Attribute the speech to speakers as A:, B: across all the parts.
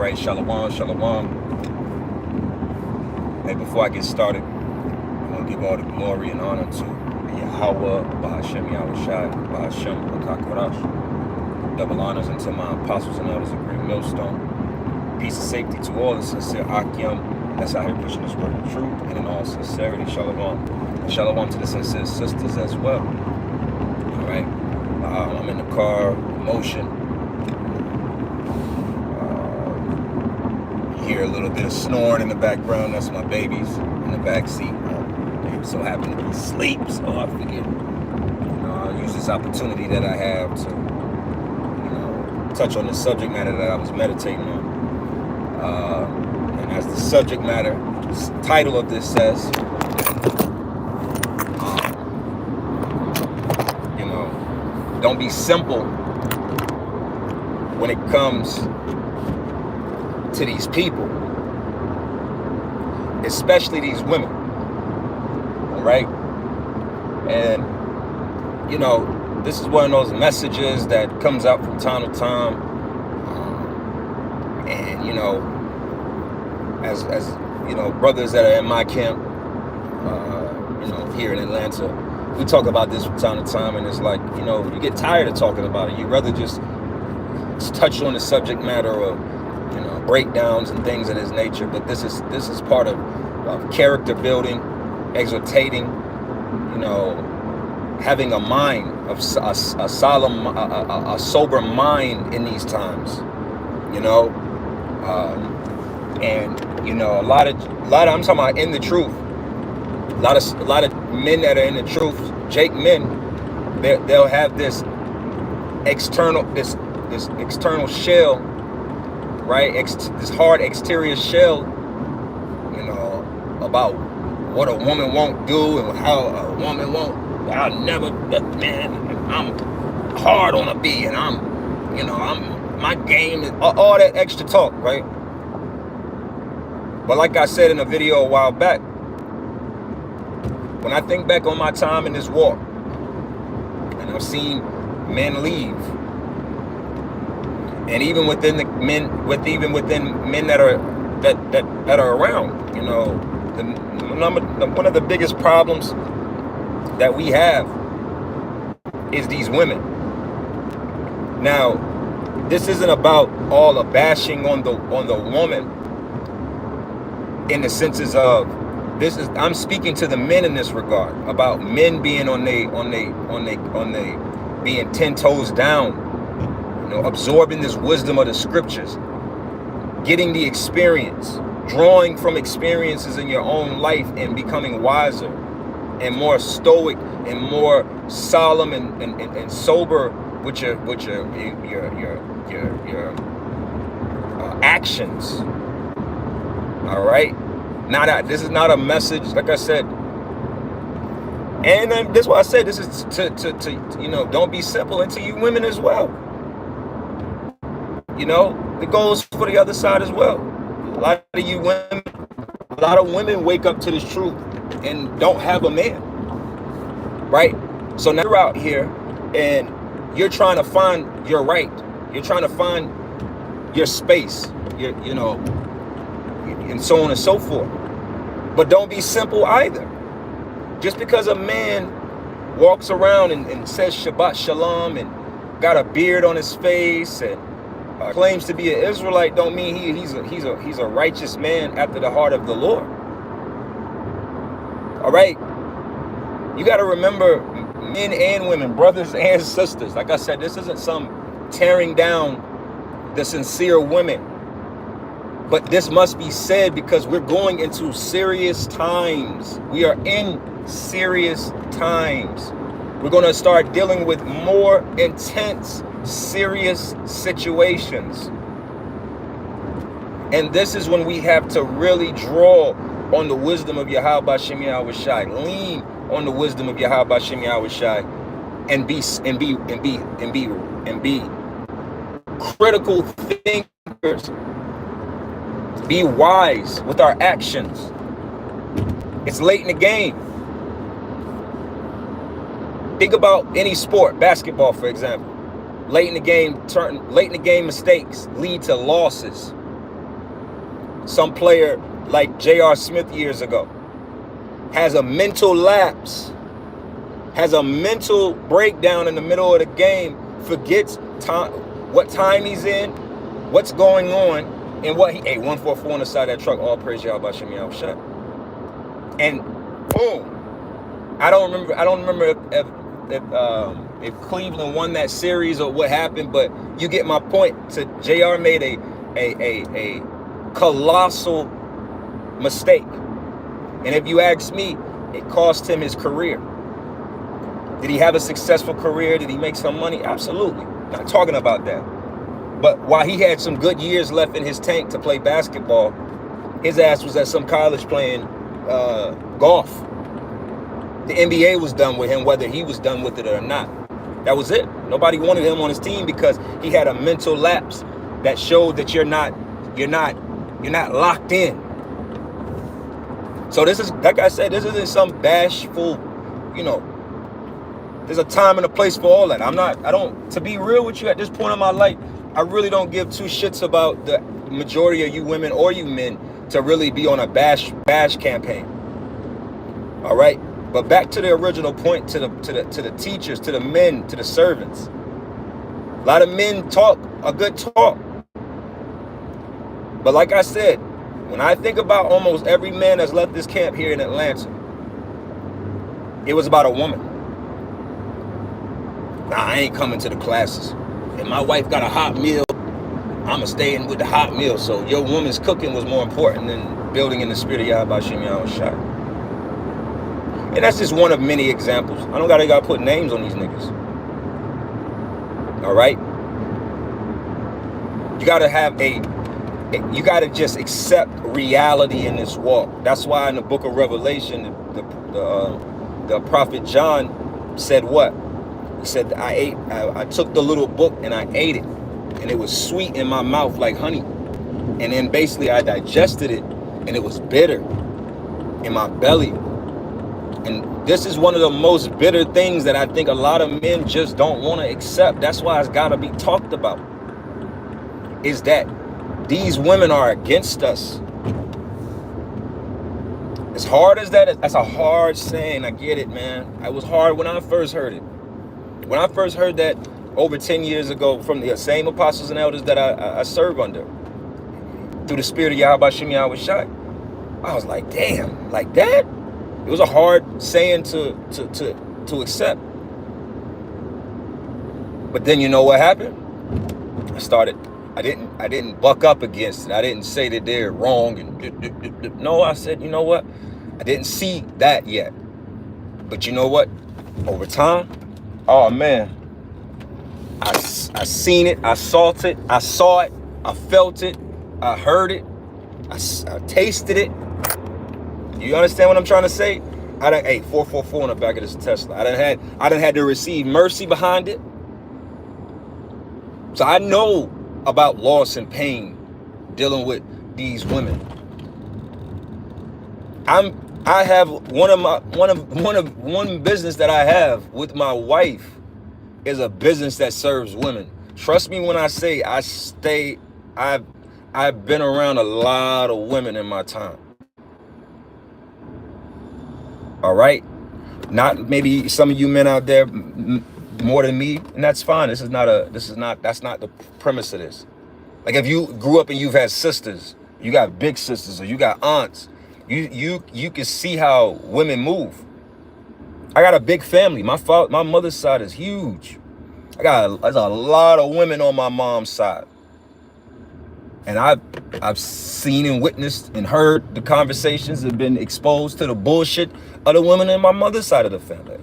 A: right, shalom, shalom. Hey, before I get started, I want to give all the glory and honor to Yahweh, Bahashem Yahushai, Bahashem Bakakwarash. Double honors unto my apostles and elders of Great Millstone. Peace and safety to all the sincere Akim that's out here pushing this word of truth and in all sincerity. Shalom. And shalom to the sincere sisters as well. All right. I'm in the car, motion. You hear a little bit of snoring in the background. That's my babies in the back seat. They so happen to be asleep, so I figured, I'll use this opportunity that I have to, touch on the subject matter that I was meditating on. And as the subject matter, the title of this says, don't be simple when it comes to these people, especially these women, all right? And, this is one of those messages that comes out from time to time. And, as brothers that are in my camp, here in Atlanta, we talk about this from time to time, and it's like, you get tired of talking about it. You'd rather just touch on the subject matter of, breakdowns and things of this nature. But this is part of character building, exhortating, having a mind of a sober mind in these times, and a lot of I'm talking about in the truth. A lot of men that are in the truth, Jake men, they'll have this external shell, right? This hard exterior shell, about what a woman won't do and how a woman won't. I'll never, man. I'm hard on a B, and I'm my game is all that extra talk, right? But like I said in a video a while back, when I think back on my time in this walk, and I've seen men leave, and even within the men, within men that are around, one of the biggest problems that we have is these women. Now, this isn't about all a bashing on the woman in the senses of. I'm speaking to the men in this regard about men being on they being 10 toes down, absorbing this wisdom of the scriptures, getting the experience, drawing from experiences in your own life and becoming wiser and more stoic and more solemn and sober with your actions. All right. This is not a message, like I said, and then this is why I said this is to don't be simple, and to you women as well. It goes for the other side as well. A lot of women wake up to this truth and don't have a man, right? So now you're out here and you're trying to find your right. You're trying to find your space, and so on and so forth. But don't be simple either. Just because a man walks around and says Shabbat Shalom and got a beard on his face and claims to be an Israelite, don't mean he's a righteous man after the heart of the Lord. All right, you got to remember, men and women, brothers and sisters. Like I said, this isn't some tearing down the sincere women. But this must be said because we're going into serious times. We are in serious times. We're going to start dealing with more intense, serious situations. And this is when we have to really draw on the wisdom of Yahweh Bashem Yahushai. Lean on the wisdom of Yahweh Bashem Yahushai and be critical thinkers. Be wise with our actions. It's late in the game. Think about any sport, basketball, for example. Late in the game mistakes lead to losses. some player like J.R. Smith years ago has a mental lapse, has a mental breakdown in the middle of the game, forgets time, what time he's in, what's going on, and what he, 144 on the side of that truck, all praise Yahweh Shem Yahushua. And boom. I don't remember if Cleveland won that series or what happened, but you get my point. So JR made a colossal mistake. And if you ask me, it cost him his career. Did he have a successful career? Did he make some money? Absolutely. Not talking about that. But while he had some good years left in his tank to play basketball, his ass was at some college playing golf. The NBA was done with him, whether he was done with it or not. That was it. Nobody wanted him on his team because he had a mental lapse that showed that you're not locked in. So this is, like I said, this isn't some bashful, there's a time and a place for all that. To be real with you at this point in my life, I really don't give two shits about the majority of you women or you men to really be on a bash campaign. All right? But back to the original point, to the teachers, to the men, to the servants. A lot of men talk a good talk. But like I said, when I think about almost every man that's left this camp here in Atlanta, it was about a woman. Nah, I ain't coming to the classes. If my wife got a hot meal, I'ma stay in with the hot meal. So your woman's cooking was more important than building in the spirit of Yahweh Shem Yahushua. And that's just one of many examples. I don't gotta put names on these niggas. All right? You gotta just accept reality in this walk. That's why in the book of Revelation, the prophet John said what? He said, I took the little book and I ate it. And it was sweet in my mouth like honey. And then basically I digested it and it was bitter in my belly. And this is one of the most bitter things that I think a lot of men just don't want to accept. That's why it's got to be talked about. Is that these women are against us. As hard as that is, that's a hard saying. I get it, man. It was hard when I first heard it. When I first heard that over 10 years ago from the same apostles and elders that I serve under, through the spirit of Yahweh Shem Yahushua, I was like, damn, like that? It was a hard saying to accept. But then you know what happened? I didn't buck up against it. I didn't say that they're wrong. And no, I said, you know what? I didn't see that yet. But you know what? Over time, oh man, I seen it, I saw it, I felt it, I heard it, I tasted it. You understand what I'm trying to say? I done 444 on the back of this Tesla. I done had to receive mercy behind it. So I know about loss and pain dealing with these women. I have one business that I have with my wife is a business that serves women. Trust me when I say I've been around a lot of women in my time. All right? Not maybe some of you men out there more than me, and that's fine. That's not the premise of this. Like if you grew up and you've had sisters, you got big sisters or you got aunts, you can see how women move. I got a big family. My mother's side is huge. There's a lot of women on my mom's side. And I've seen and witnessed and heard the conversations and been exposed to the bullshit of the women in my mother's side of the family,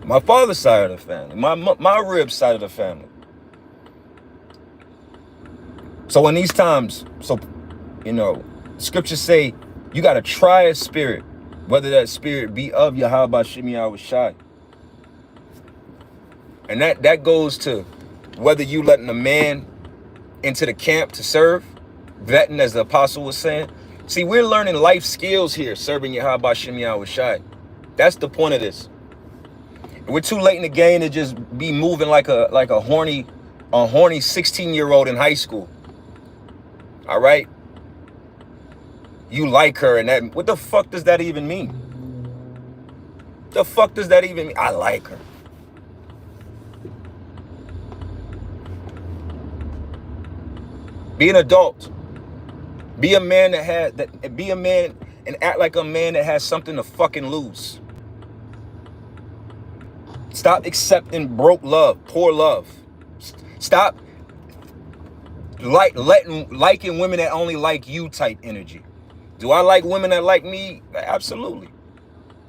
A: my father's side of the family, my rib side of the family. So in these times, scriptures say you got to try a spirit, whether that spirit be of Yahweh Shem Yahushua. And that goes to whether you letting a man into the camp to serve, vetting as the apostle was saying. See, we're learning life skills here, serving Yahweh Shem Yahushua. That's the point of this. We're too late in the game to just be moving like a horny 16-year-old in high school. All right? you like her, and that, what the fuck does that even mean? The fuck does that even mean? I like her. Be an adult. Be a man that has that. Be a man and act like a man that has something to fucking lose. Stop accepting broke love, poor love. Stop liking women that only like you type energy. Do I like women that like me? Absolutely.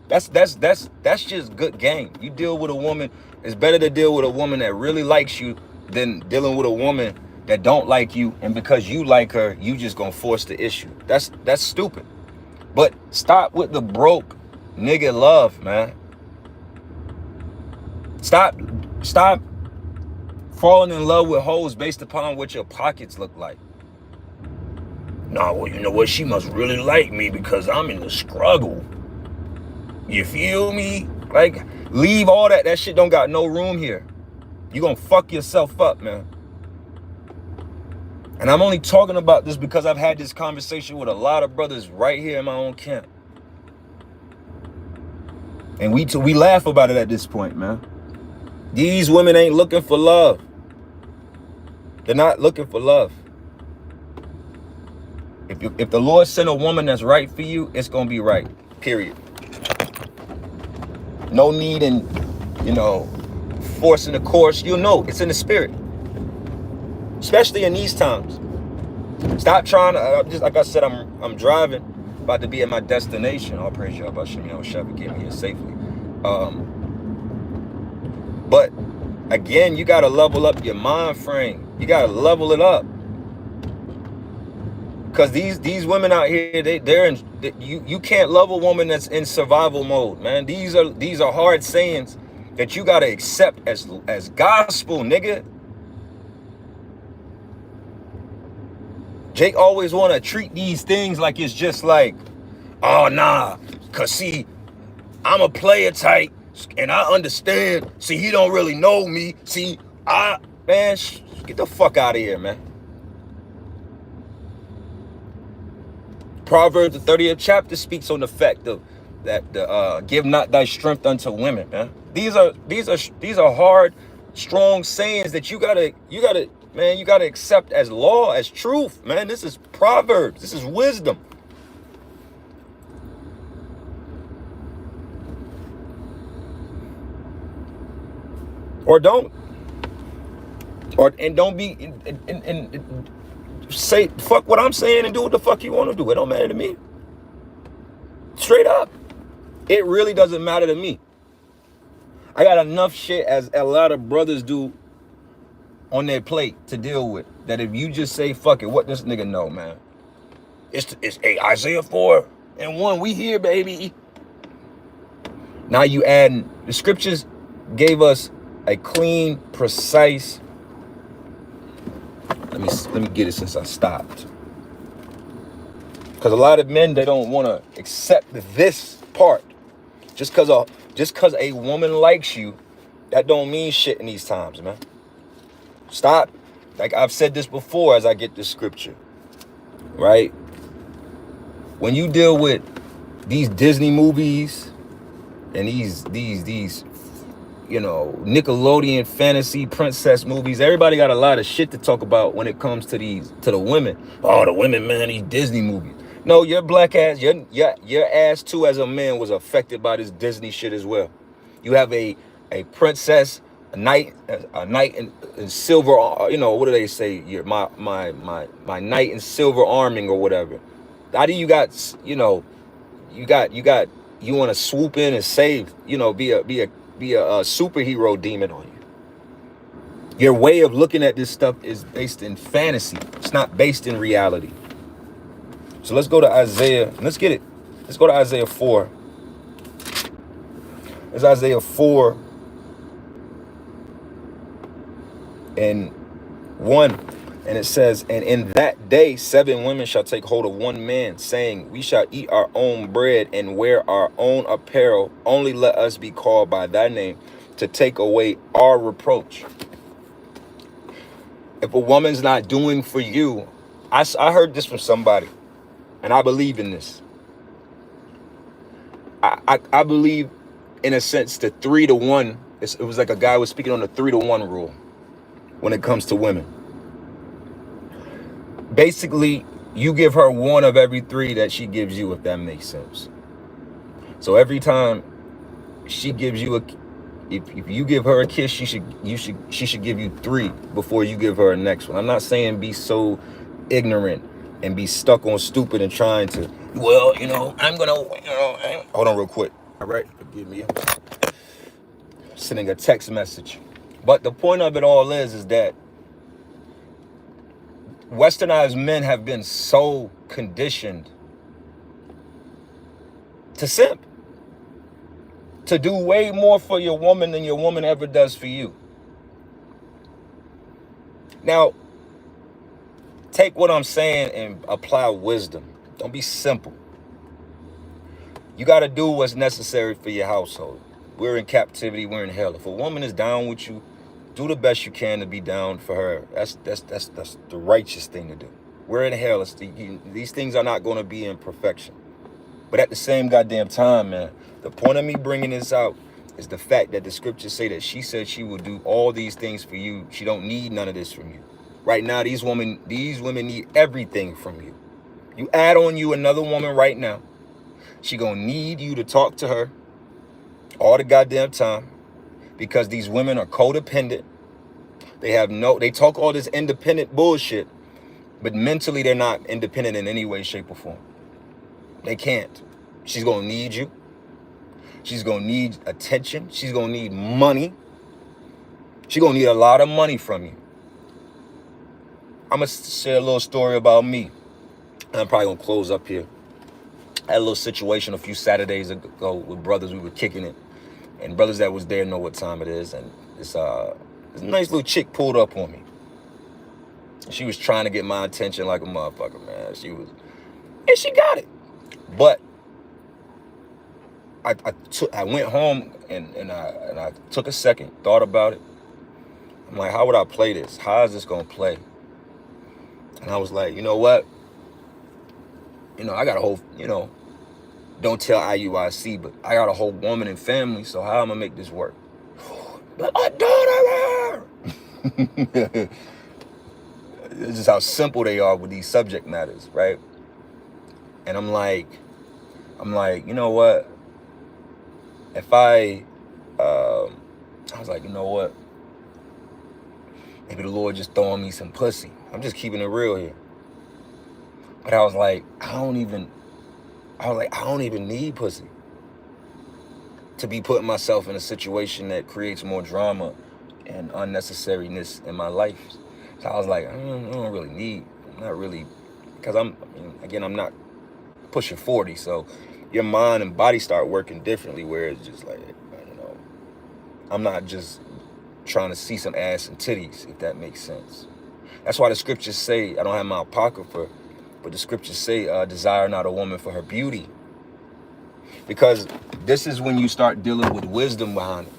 A: That's just good game. You deal with a woman. It's better to deal with a woman that really likes you than dealing with a woman that don't like you, and because you like her, you just gonna force the issue. That's stupid. But stop with the broke nigga love, man. Stop falling in love with hoes based upon what your pockets look like. Nah, well, you know what? She must really like me because I'm in the struggle. You feel me? Like, leave all that. That shit don't got no room here. You gonna fuck yourself up, man. And I'm only talking about this because I've had this conversation with a lot of brothers right here in my own camp. And we laugh about it at this point, man. These women ain't looking for love. They're not looking for love. If the Lord sent a woman that's right for you, it's gonna be right. Period. No need in, forcing the course. You'll know it's in the spirit. Especially in these times. Stop trying to, just like I said, I'm driving, about to be at my destination. All praise Yahweh Shem Yahushua for getting me here safely. But again, you gotta level up your mind frame. You gotta level it up. Because these women out here, you can't love a woman that's in survival mode, man. These are hard sayings that you gotta accept as gospel, nigga. Jake always want to treat these things like it's just like, oh, nah, because see, I'm a player type, and I understand. See, he don't really know me. See, man, get the fuck out of here, man. Proverbs, the 30th chapter, speaks on the fact of that give not thy strength unto women, man. These are hard, strong sayings that you gotta accept as law, as truth, man. This is Proverbs. This is wisdom. Or don't. And don't be and say fuck what I'm saying and do what the fuck you want to do. It don't matter to me. Straight up. It really doesn't matter to me. I got enough shit, as a lot of brothers do, on their plate to deal with, that if you just say fuck it, what this nigga know, man? It's Isaiah 4:1. We here, baby. Now you adding, the scriptures gave us a clean, precise. Let me get it since I stopped. Because a lot of men, they don't want to accept this part. Just because a woman likes you, that don't mean shit in these times, man. Stop. Like I've said this before as I get this scripture, right? When you deal with these Disney movies and these Nickelodeon fantasy princess movies, everybody got a lot of shit to talk about when it comes to the women. Oh, the women, man, these Disney movies. No, your black ass, your ass too as a man was affected by this Disney shit as well. You have a princess, a knight in silver, what do they say? My knight in silver arming or whatever. How do you got, you want to swoop in and save, be a superhero demon on you. Your way of looking at this stuff is based in fantasy. It's not based in reality. So let's go to Isaiah. Let's get it. Let's go to Isaiah 4. It's Isaiah 4 and 1. And it says, and in that day, 7 women shall take hold of one man, saying, we shall eat our own bread and wear our own apparel. Only let us be called by thy name to take away our reproach. If a woman's not doing for you, I heard this from somebody. And I believe in this. I believe, in a sense, the 3-to-1. It was like a guy was speaking on the 3-to-1 rule when it comes to women. Basically, you give her one of every 3 that she gives you, if that makes sense. So every time she gives you if you give her a kiss, she should give you 3 before you give her a next one. I'm not saying be so ignorant and be stuck on stupid and trying to, well, I'm gonna, hold on real quick. All right, forgive me. Sending a text message. But the point of it all is that westernized men have been so conditioned to simp, to do way more for your woman than your woman ever does for you. Now, take what I'm saying and apply wisdom. Don't be simple. You got to do what's necessary for your household. We're in captivity. We're in hell. If a woman is down with you, do the best you can to be down for her. That's the righteous thing to do. We're in hell. These things are not going to be in perfection. But at the same goddamn time, man, the point of me bringing this out is the fact that the scriptures say that she said she will do all these things for you. She don't need none of this from you. Right now, these women need everything from you. You add on you another woman right now, she gonna need you to talk to her all the goddamn time, because these women are codependent. They talk all this independent bullshit, but mentally they're not independent in any way, shape, or form. They can't. She's gonna need you. She's gonna need attention. She's gonna need money. She's gonna need a lot of money from you. I'm gonna share a little story about me. And I'm probably gonna close up here. I had a little situation a few Saturdays ago with brothers. We were kicking it, and brothers that was there know what time it is. And this nice little chick pulled up on me. She was trying to get my attention like a motherfucker, man. And she got it. But I went home and I took a second, thought about it. I'm like, how would I play this? How is this gonna play? And I was like, you know what? I got a whole, don't tell IUIC, but I got a whole woman and family, so how am I gonna make this work? But my daughter! This is how simple they are with these subject matters, right? And I'm like, you know what? If I was like, you know what? Maybe the Lord just throwing me some pussy. I'm just keeping it real here. But I was like, I don't even need pussy to be putting myself in a situation that creates more drama and unnecessariness in my life. So I was like, I don't really need, I'm not really, because I'm not pushing 40, so your mind and body start working differently, where it's just like, I'm not just trying to see some ass and titties, if that makes sense. That's why the scriptures say, I don't have my apocrypha, but the scriptures say, desire not a woman for her beauty. Because this is when you start dealing with wisdom behind it.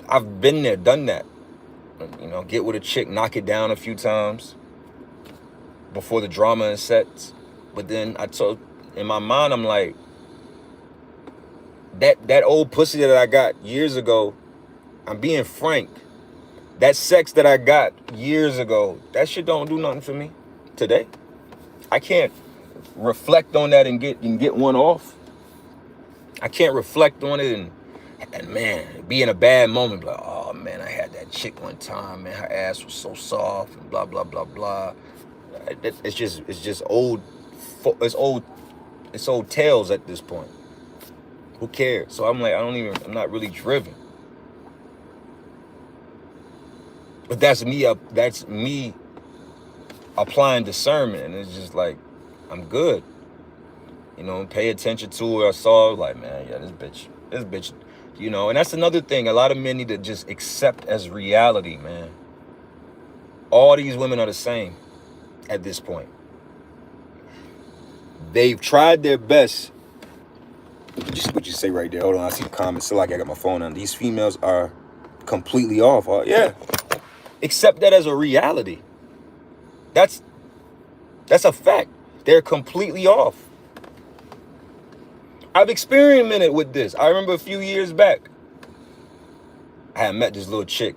A: I've been there, done that. Get with a chick, knock it down a few times before the drama sets. But then in my mind, I'm like, that old pussy that I got years ago, I'm being frank, that sex that I got years ago, that shit don't do nothing for me today. I can't reflect on that and get one off. I can't reflect on it and man, be in a bad moment, like, oh man, I had that chick one time, man, her ass was so soft and blah blah blah blah. It's just old tales at this point. Who cares? So I'm like, I'm not really driven. But that's me applying discernment, and it's just like, I'm good. Pay attention to her. I saw, like, man, yeah, this bitch, and that's another thing. A lot of men need to just accept as reality, man. All these women are the same at this point. They've tried their best. Just what you say right there. Hold on, I see the comments. Still, like, I got my phone on. These females are completely off. Yeah. Accept that as a reality. That's That's a fact. They're completely off. I've experimented with this. I remember a few years back, I had met this little chick,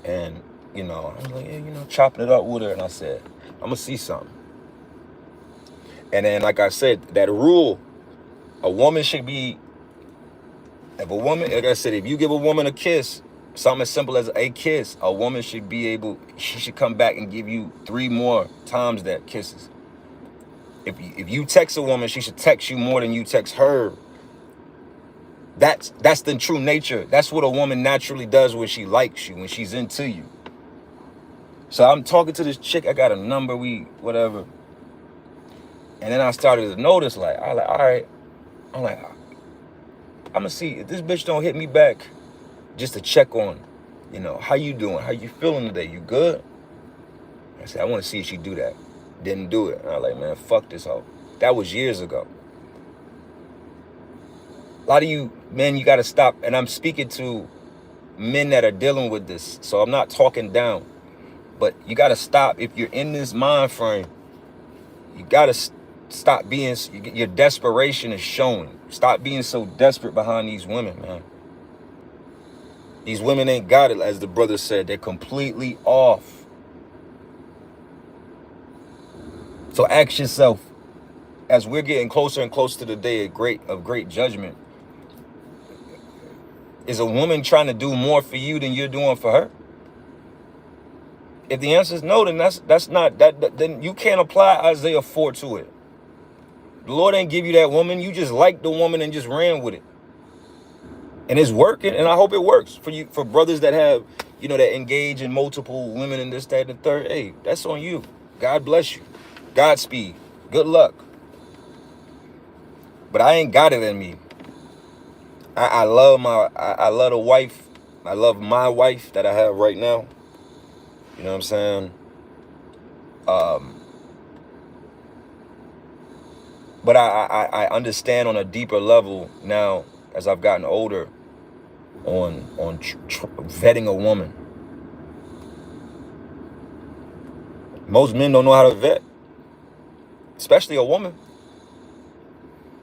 A: and I was like, yeah, chopping it up with her, and I said, I'm gonna see something. And then, like I said, that rule, a woman should be, like I said, if you give a woman a kiss, something as simple as a kiss, a woman should she should come back and give you 3 more times that kisses. If you text a woman, she should text you more than you text her. That's the true nature. That's what a woman naturally does when she likes you, when she's into you. So I'm talking to this chick, I got a number, whatever. And then I started to notice, all right, I'm gonna see if this bitch don't hit me back just to check on, how you doing? How you feeling today? You good? I said, I want to see if she do that. Didn't do it. And I was like, man, fuck this hoe. That was years ago. A lot of you men, you got to stop. And I'm speaking to men that are dealing with this. So I'm not talking down. But you got to stop. If you're in this mind frame, you got to stop being, your desperation is showing. Stop being so desperate behind these women, man. These women ain't got it, as the brother said. They're completely off. So ask yourself, as we're getting closer and closer to the day of great judgment, is a woman trying to do more for you than you're doing for her? If the answer is no, then that's not that. Then you can't apply Isaiah 4 to it. The Lord ain't give you that woman. You just liked the woman and just ran with it. And it's working, and I hope it works for you, for brothers that have, that engage in multiple women and this, that, and the third. Hey, that's on you. God bless you. Godspeed. Good luck. But I ain't got it in me. I love the wife. I love my wife that I have right now. You know what I'm saying? But I understand on a deeper level now, as I've gotten older, on vetting a woman. Most men don't know how to vet, especially a woman.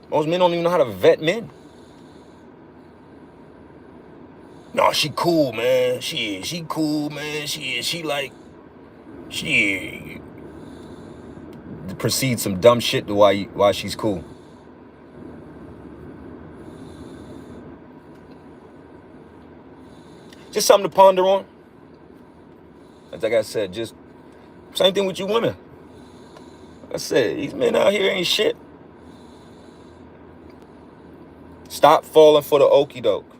A: Most men don't even know how to vet men. No, she cool, man. She cool, man. She proceeds some dumb shit to why she's cool. Just something to ponder on. Like I said, just same thing with you women. Like I said, these men out here ain't shit. Stop falling for the okie doke.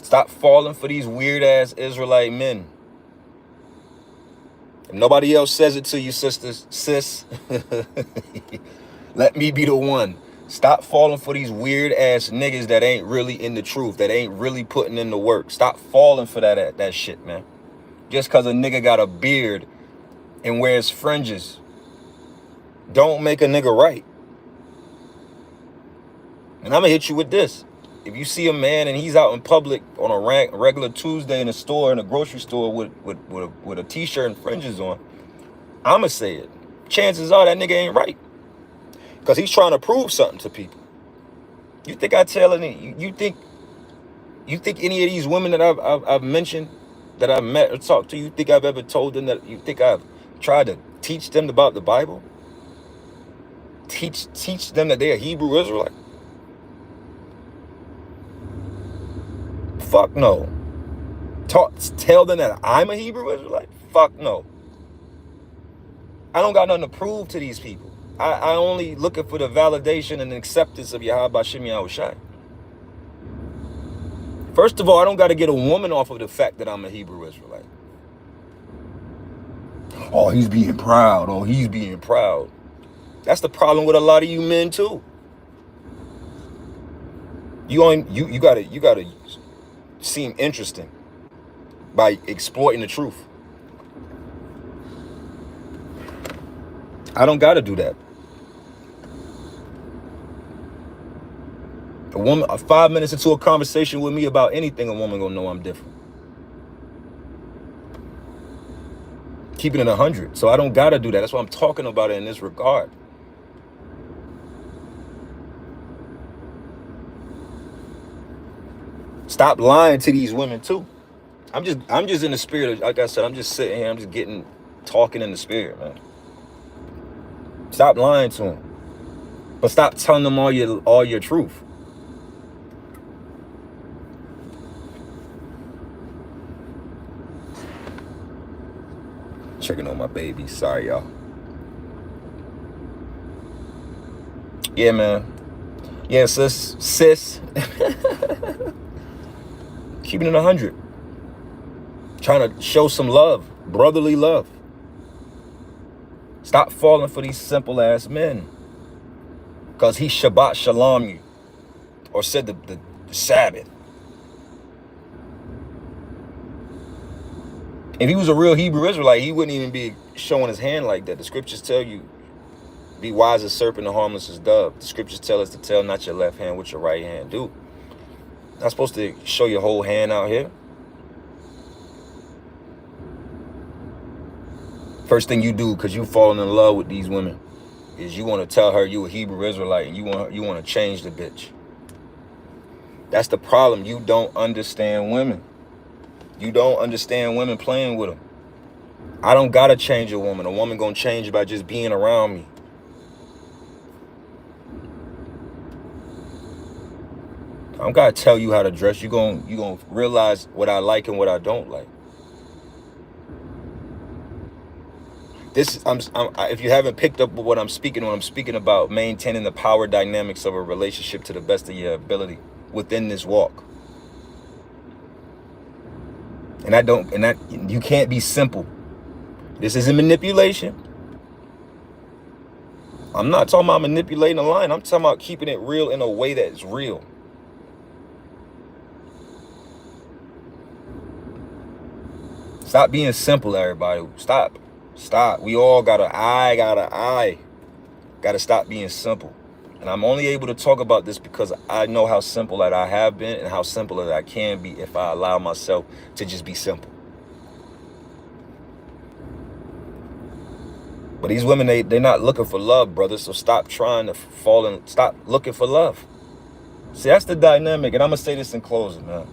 A: Stop falling for these weird ass Israelite men. If nobody else says it to you, sis, let me be the one. Stop falling for these weird ass niggas that ain't really in the truth, that ain't really putting in the work. Stop falling for that shit, man. Just because a nigga got a beard and wears fringes don't make a nigga right. And I'm gonna hit you with this. If you see a man and he's out in public on a regular Tuesday in a store, in a grocery store with a t-shirt and fringes on, I'ma say it. Chances are that nigga ain't right. Because he's trying to prove something to people. You think I tell any, you think any of these women that I've mentioned, that I've met or talked to, you think I've ever told them that, you think I've tried to teach them about the Bible? Teach them that they're a Hebrew Israelite? Fuck no. Tell them that I'm a Hebrew Israelite? Fuck no. I don't got nothing to prove to these people. I only looking for the validation and acceptance of Yahweh Shem Yahushai. First of all, I don't got to get a woman off of the fact that I'm a Hebrew Israelite. Oh, he's being proud. Oh, he's being proud. That's the problem with a lot of you men too. You gotta seem interesting by exploiting the truth. I don't gotta do that. A woman, 5 minutes into a conversation with me about anything, a woman gonna know I'm different. Keeping it 100. So I don't got to do that. That's why I'm talking about it in this regard. Stop lying to these women too. I'm just in the spirit of, like I said, I'm just sitting here, I'm just talking in the spirit, man. Stop lying to them. But stop telling them all your truth. Checking on my baby. Sorry, y'all. Yeah, man. Yeah, sis. Keeping it 100. Trying to show some love, brotherly love. Stop falling for these simple ass men. Because he Shabbat Shalom you. Or said the Sabbath. If he was a real Hebrew Israelite, he wouldn't even be showing his hand like that. The scriptures tell you, be wise as serpent and harmless as dove. The scriptures tell us to tell not your left hand what your right hand do. Not supposed to show your whole hand out here. First thing you do, because you falling in love with these women, is you want to tell her you a Hebrew Israelite and you want to change the bitch. That's the problem. You don't understand women. You don't understand women playing with them. I don't got to change a woman. A woman going to change by just being around me. I don't got to tell you how to dress. You gonna realize what I like and what I don't like. If you haven't picked up what I'm speaking on, I'm speaking about maintaining the power dynamics of a relationship to the best of your ability within this walk. And you can't be simple. This isn't manipulation. I'm not talking about manipulating a line. I'm talking about keeping it real in a way that's real. Stop being simple, everybody. Stop. We all gotta stop being simple. And I'm only able to talk about this because I know how simple that I have been and how simple that I can be if I allow myself to just be simple. But these women, they're not looking for love, brother. So stop trying to stop looking for love. See, that's the dynamic. And I'm going to say this in closing, man,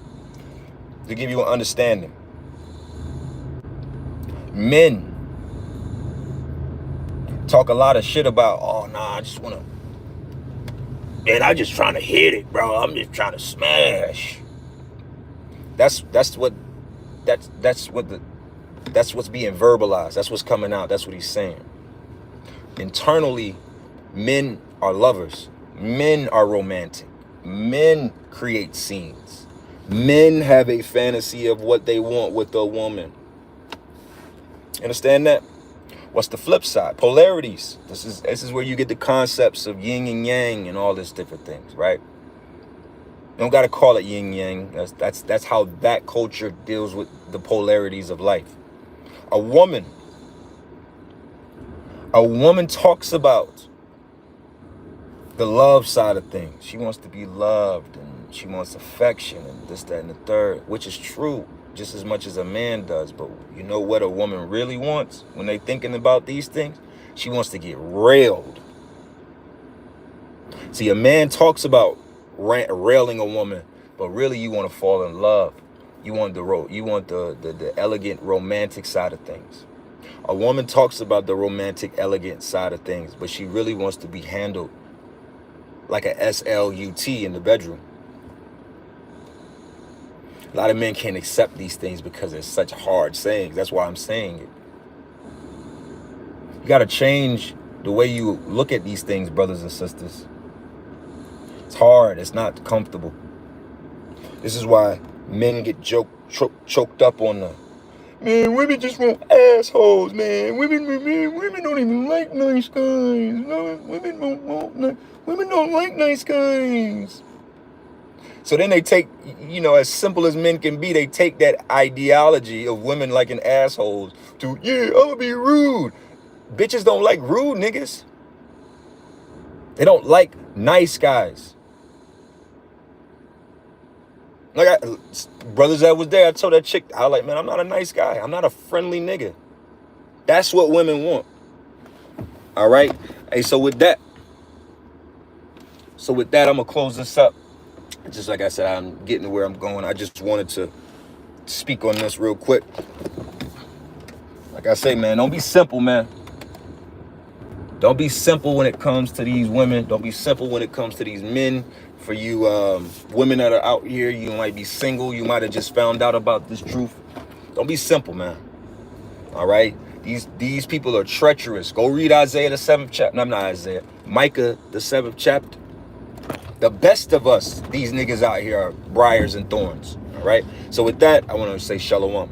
A: to give you an understanding. Men talk a lot of shit about, oh, nah, I just want to, man, I'm just trying to hit it, bro. I'm just trying to smash. That's what's being verbalized. That's what's coming out. That's what he's saying. Internally, men are lovers. Men are romantic. Men create scenes. Men have a fantasy of what they want with a woman. Understand that? What's the flip side? Polarities. This is where you get the concepts of yin and yang and all these different things, right? You don't got to call it yin yang. That's how that culture deals with the polarities of life. A woman talks about the love side of things. She wants to be loved and she wants affection and this, that, and the third, which is true just as much as a man does. But you know what a woman really wants when they thinking about these things? She wants to get railed. See, a man talks about railing a woman, but really you want to fall in love. You want the elegant, romantic side of things. A woman talks about the romantic, elegant side of things, but she really wants to be handled like a SLUT in the bedroom. A lot of men can't accept these things because it's such hard sayings. That's why I'm saying it. You got to change the way you look at these things, brothers and sisters. It's hard. It's not comfortable. This is why men get choked up on the, man, women just want assholes, man. Women don't even like nice guys. No, women don't like nice guys. So then they take, as simple as men can be, they take that ideology of women liking assholes to, yeah, I'm gonna be rude. Bitches don't like rude niggas. They don't like nice guys. Like brothers that was there, I told that chick, I was like, man, I'm not a nice guy. I'm not a friendly nigga. That's what women want. All right. Hey, so with that, I'm gonna close this up. Just like I said, I'm getting to where I'm going. I just wanted to speak on this real quick. Like I say, man, don't be simple, man. Don't be simple when it comes to these women. Don't be simple when it comes to these men. For you women that are out here, you might be single. You might have just found out about this truth. Don't be simple, man. All right? These people are treacherous. Go read Isaiah the 7th chapter. No, I'm not Isaiah. Micah the 7th chapter. The best of us, these niggas out here are briars and thorns. All right? So with that, I want to say shalom.